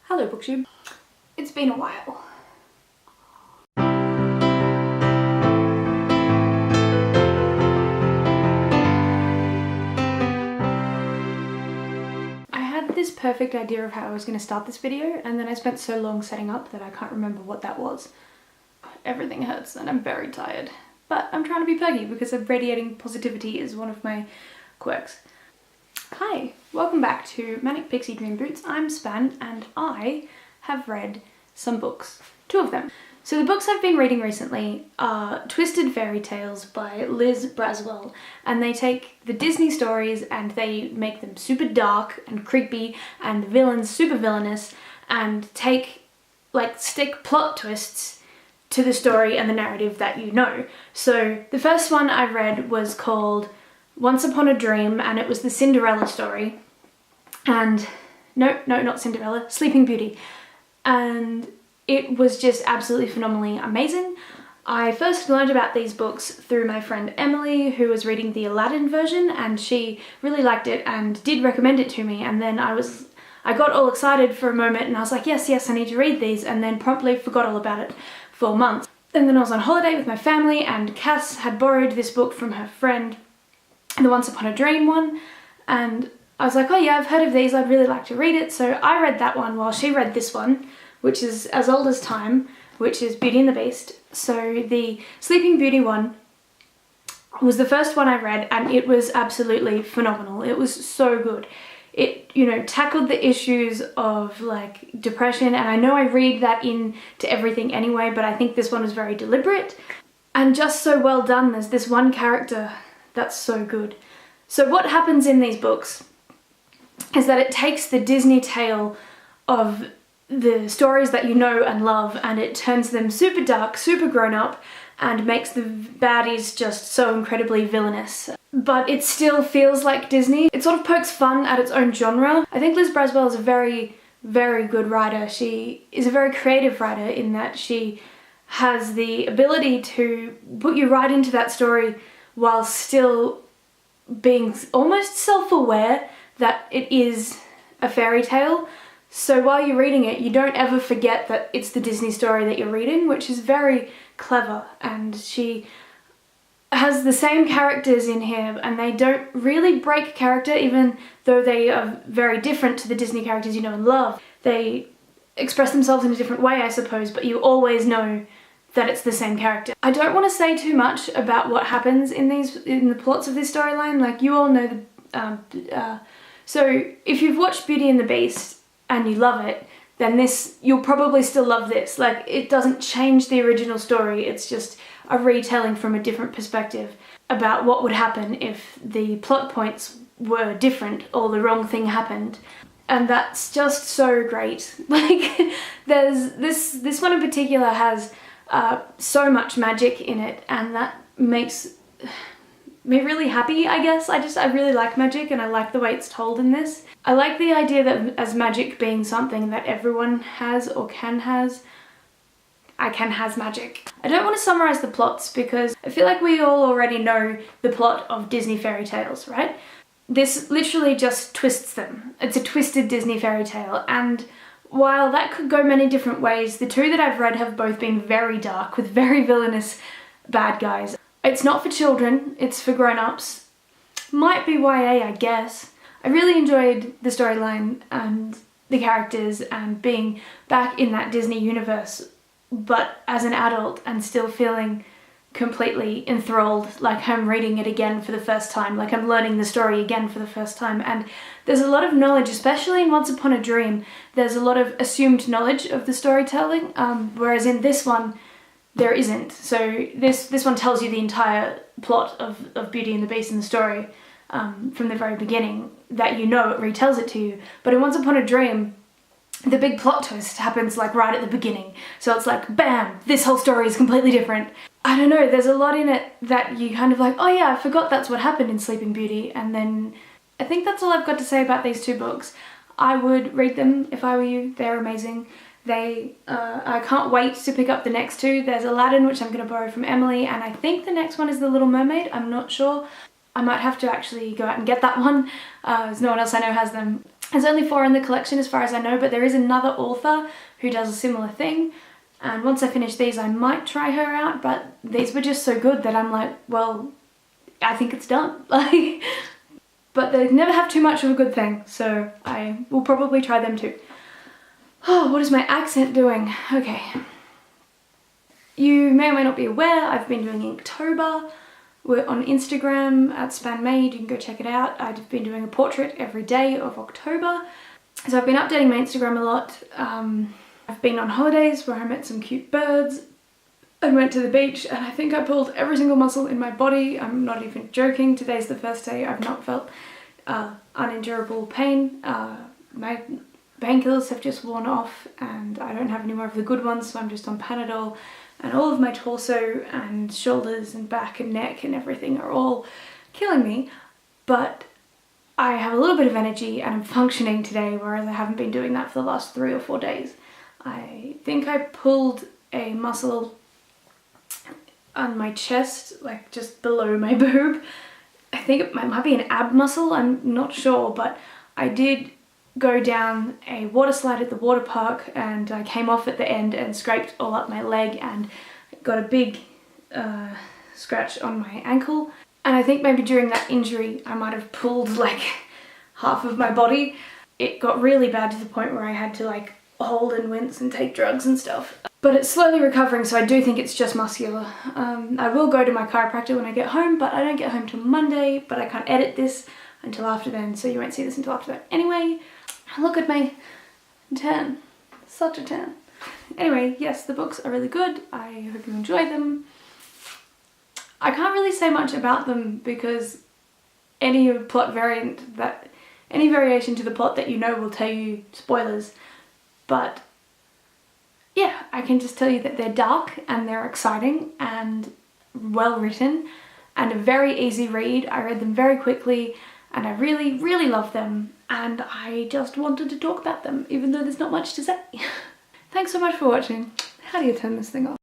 Hello Booktube. It's been a while. I had this perfect idea of how I was going to start this video, and then I spent so long setting up that I can't remember what that was. Everything hurts and I'm very tired. But I'm trying to be perky because radiating positivity is one of my quirks. Hi, welcome back to Manic Pixie Dream Boots. I'm Span and I have read some books, 2 of them. So the books I've been reading recently are Twisted Fairy Tales by Liz Braswell, and they take the Disney stories and they make them super dark and creepy and the villains super villainous and stick plot twists to the story and the narrative that you know. So the first one I read was called Once Upon a Dream, and it was the Cinderella story. And no, not Cinderella, Sleeping Beauty. And it was just absolutely phenomenally amazing. I first learned about these books through my friend Emily, who was reading the Aladdin version, and she really liked it and did recommend it to me. And then I got all excited for a moment and I was like, yes, I need to read these, and then promptly forgot all about it for months. And then I was on holiday with my family and Cass had borrowed this book from her friend, the Once Upon a Dream one, and I was like, oh yeah, I've heard of these, I'd really like to read it. So I read that one while she read this one, which is as old as time, which is Beauty and the Beast. So the Sleeping Beauty one was the first one I read and it was absolutely phenomenal. It was so good. It, tackled the issues of like depression, and I know I read that into everything anyway, but I think this one was very deliberate and just so well done. There's this one character that's so good. So what happens in these books is that it takes the Disney tale of the stories that you know and love and it turns them super dark, super grown up, and makes the baddies just so incredibly villainous. But it still feels like Disney. It sort of pokes fun at its own genre. I think Liz Braswell is a very, very good writer. She is a very creative writer in that she has the ability to put you right into that story while still being almost self-aware that it is a fairy tale. So while you're reading it, you don't ever forget that it's the Disney story that you're reading, which is very clever. And she has the same characters in here and they don't really break character, even though they are very different to the Disney characters you know and love. They express themselves in a different way, I suppose, but you always know that it's the same character. I don't want to say too much about what happens in the plots of this storyline. Like, you all know so if you've watched Beauty and the Beast and you love it, then you'll probably still love this. Like, it doesn't change the original story, it's just a retelling from a different perspective about what would happen if the plot points were different or the wrong thing happened. And that's just so great. Like, there's this one in particular has so much magic in it, and that makes me really happy, I guess. I really like magic and I like the way it's told in this. I like the idea that as magic being something that everyone has or can has, I can has magic. I don't want to summarize the plots because I feel like we all already know the plot of Disney fairy tales, right? This literally just twists them. It's a twisted Disney fairy tale, and while that could go many different ways, the 2 that I've read have both been very dark with very villainous bad guys. It's not for children, it's for grown-ups. Might be YA, I guess. I really enjoyed the storyline and the characters and being back in that Disney universe, but as an adult and still feeling completely enthralled, like I'm reading it again for the first time, like I'm learning the story again for the first time. And there's a lot of knowledge, especially in Once Upon a Dream, there's a lot of assumed knowledge of the storytelling, whereas in this one, there isn't. So this one tells you the entire plot of Beauty and the Beast and the story from the very beginning, that you know, it retells it to you. But in Once Upon a Dream, the big plot twist happens like right at the beginning. So it's like, bam, this whole story is completely different. I don't know, there's a lot in it that you kind of like, oh yeah, I forgot that's what happened in Sleeping Beauty. And then I think that's all I've got to say about these 2 books. I would read them if I were you. They're amazing. I can't wait to pick up the next 2. There's Aladdin, which I'm going to borrow from Emily, and I think the next one is The Little Mermaid. I'm not sure. I might have to actually go out and get that one, as no one else I know has them. There's only 4 in the collection as far as I know, but there is another author who does a similar thing. And once I finish these, I might try her out, but these were just so good that I'm like, well, I think it's done. Like, but they never have too much of a good thing, so I will probably try them too. Oh, what is my accent doing? Okay. You may or may not be aware, I've been doing Inktober. We're on Instagram at Spanmade, you can go check it out. I've been doing a portrait every day of October. So I've been updating my Instagram a lot. I've been on holidays where I met some cute birds and went to the beach, and I think I pulled every single muscle in my body. I'm not even joking. Today's the first day I've not felt unendurable pain. My painkillers have just worn off and I don't have any more of the good ones, so I'm just on Panadol, and all of my torso and shoulders and back and neck and everything are all killing me. But I have a little bit of energy and I'm functioning today, whereas I haven't been doing that for the last 3 or 4 days. I think I pulled a muscle on my chest, like just below my boob. I think it might be an ab muscle, I'm not sure, but I did go down a water slide at the water park and I came off at the end and scraped all up my leg and got a big scratch on my ankle. And I think maybe during that injury I might have pulled like half of my body. It got really bad to the point where I had to like hold and wince and take drugs and stuff. But it's slowly recovering, so I do think it's just muscular. I will go to my chiropractor when I get home, but I don't get home till Monday, but I can't edit this until after then, so you won't see this until after that anyway. Look at my tan. Such a tan. Anyway, yes, the books are really good. I hope you enjoy them. I can't really say much about them because any variation to the plot that you know will tell you spoilers. But yeah, I can just tell you that they're dark and they're exciting and well written and a very easy read. I read them very quickly and I really, really love them, and I just wanted to talk about them even though there's not much to say. Thanks so much for watching. How do you turn this thing off?